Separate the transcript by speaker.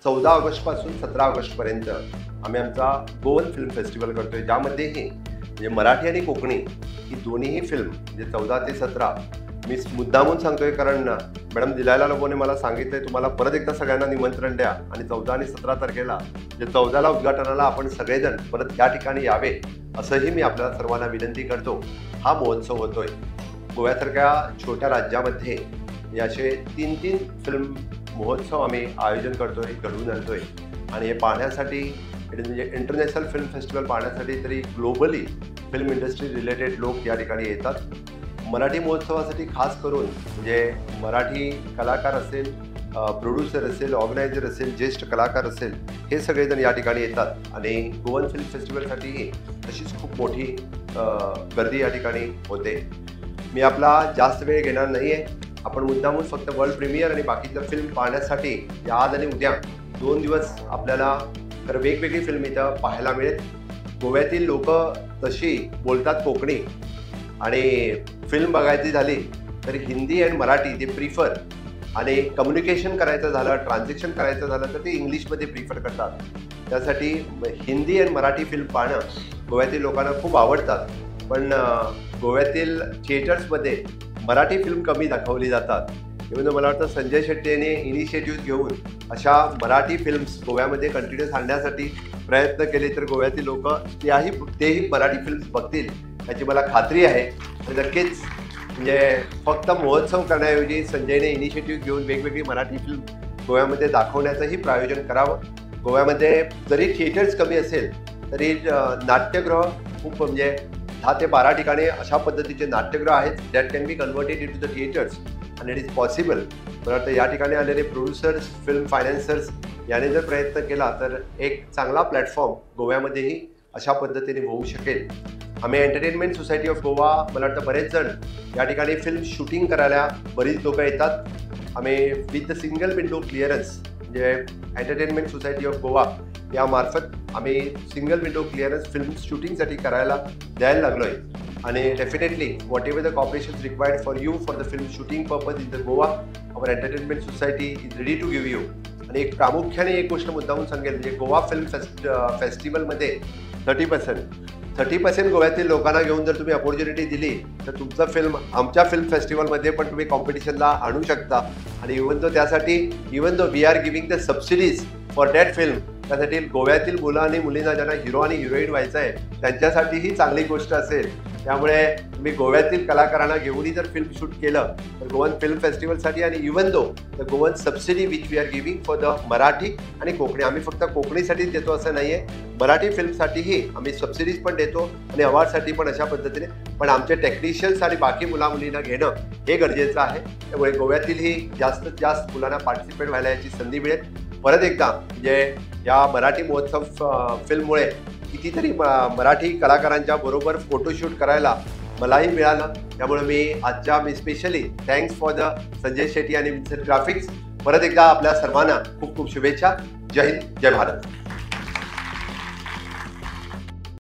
Speaker 1: 14 ऑगस्टपासून 17 ऑगस्टपर्यंत आम्ही आमचा गोवन फिल्म फेस्टिवल करतोय, ज्यामध्येही म्हणजे मराठी आणि कोकणी ही दोन्हीही फिल्म म्हणजे 14 ते 17 मी मुद्दामून सांगतोय, कारण मॅडम दिलायला लोकांनी मला सांगितलंय तुम्हाला परत एकदा सगळ्यांना निमंत्रण द्या आणि 14 आणि 17 तारखेला म्हणजे 14ला उद्घाटनाला आपण सगळेजण परत या ठिकाणी यावे असंही मी आपल्याला सर्वांना विनंती करतो. हा महोत्सव होतोय गोव्यासारख्या छोट्या राज्यामध्ये असे 3 फिल्म महोत्सव आम्ही आयोजन करतोय, घडवून आणतोय आणि हे पाहण्यासाठी म्हणजे इंटरनॅशनल फिल्म फेस्टिवल पाहण्यासाठी तरी ग्लोबली फिल्म इंडस्ट्री रिलेटेड लोक या ठिकाणी येतात. मराठी महोत्सवासाठी खास करून म्हणजे मराठी कलाकार असेल, प्रोड्युसर असेल, ऑर्गनायझर असेल, ज्येष्ठ कलाकार असेल, हे सगळेजण या ठिकाणी येतात आणि गोवन फिल्म फेस्टिवलसाठीही तशीच खूप मोठी गर्दी या ठिकाणी होते. मी आपला जास्त वेळ घेणार नाही आहे. आपण मुद्दामून फक्त वर्ल्ड प्रीमियर आणि बाकीच्या फिल्म पाहण्यासाठी आज आणि उद्या 2 दिवस आपल्याला तर वेगवेगळी फिल्म इथं पाहायला मिळेल. गोव्यातील लोक तशी बोलतात कोकणी आणि फिल्म बघायची झाली तर हिंदी आणि मराठी ते प्रिफर, आणि कम्युनिकेशन करायचं झालं, ट्रान्झॅक्शन करायचं झालं तर ते इंग्लिशमध्ये प्रिफर करतात. त्यासाठी हिंदी आणि मराठी फिल्म पाहणं गोव्यातील लोकांना खूप आवडतात. पण गोव्यातील थिएटर्समध्ये मराठी फिल्म कमी दाखवली जातात. म्हणून मला वाटतं संजय शेट्टी यांनी इनिशिएटिव्ह घेऊन अशा मराठी फिल्म्स गोव्यामध्ये कंटिन्यूस आणण्यासाठी प्रयत्न केले तर गोव्यातील लोक तेही मराठी फिल्म्स बघतील याची मला खात्री आहे. आणि नक्कीच म्हणजे फक्त महोत्सव करण्याऐवजी संजयने इनिशिएटिव्ह घेऊन वेगवेगळी मराठी फिल्म गोव्यामध्ये दाखवण्याचंही प्रायोजन करावं. गोव्यामध्ये जरी थिएटर्स कमी असेल तरी नाट्यगृह खूप म्हणजे 10 ते 12 ठिकाणी अशा पद्धतीचे नाट्यगृह आहेत that can be converted into the theatres and it is possible. मला वाटतं या ठिकाणी आलेले प्रोड्युसर्स, फिल्म फायनान्सर्स याने जर प्रयत्न केला तर एक चांगला प्लॅटफॉर्म गोव्यामध्येही अशा पद्धतीने होऊ शकेल. आम्ही एंटरटेनमेंट सोसायटी ऑफ गोवा मला वाटतं बरेच जण या ठिकाणी फिल्म शूटिंग करायला बरीच लोकं येतात. आम्ही with the single window clearance म्हणजे एंटरटेनमेंट सोसायटी ऑफ गोवा यामार्फत आम्ही सिंगल विंडो क्लिअरन्स फिल्म शूटिंगसाठी करायला द्यायला लागलो आहे. आणि definitely whatever the cooperation required for you for the film shooting purpose in the Goa our entertainment society is ready to give you. आणि एक प्रामुख्याने एक गोष्ट मुद्दामून सांगेल म्हणजे गोवा फिल्म फेस्टिवलमध्ये 30% गोव्यातील लोकांना घेऊन जर तुम्ही अपॉर्च्युनिटी दिली तर तुमचं फिल्म आमच्या फिल्म फेस्टिवलमध्ये पण तुम्ही कॉम्पिटिशनला आणू शकता. आणि even though we are giving the subsidies for that film, त्यासाठी गोव्यातील मुलं आणि मुलींना ज्यांना हिरो आणि हिरोईन व्हायचं आहे त्यांच्यासाठी ही चांगली गोष्ट असेल. त्यामुळे तुम्ही गोव्यातील कलाकारांना घेऊनही जर फिल्म शूट केलं तर गोवन फिल्म फेस्टिवलसाठी आणि even though the Goan subsidy which we are giving for the Marathi आणि कोकणी, आम्ही फक्त कोकणीसाठीच देतो असं नाही आहे, मराठी फिल्मसाठीही आम्ही सबसिडीज पण देतो आणि अवॉर्डसाठी पण अशा पद्धतीने. पण आमचे टेक्निशियन्स आणि बाकी मुलींना घेणं हे गरजेचं आहे. त्यामुळे गोव्यातीलही जास्तीत जास्त मुलांना पार्टिसिपेट व्हायला याची संधी मिळेल. परत एकदा म्हणजे या मराठी महोत्सव फिल्ममुळे कितीतरी मराठी कलाकारांच्या बरोबर फोटोशूट करायला मलाही मिळालं. त्यामुळे मी specially thanks for the Sanjay Shetty आणि विन्सेंट ग्राफिक्स. परत एकदा आपल्या सर्वांना खूप खूप शुभेच्छा. जय हिंद, जय भारत.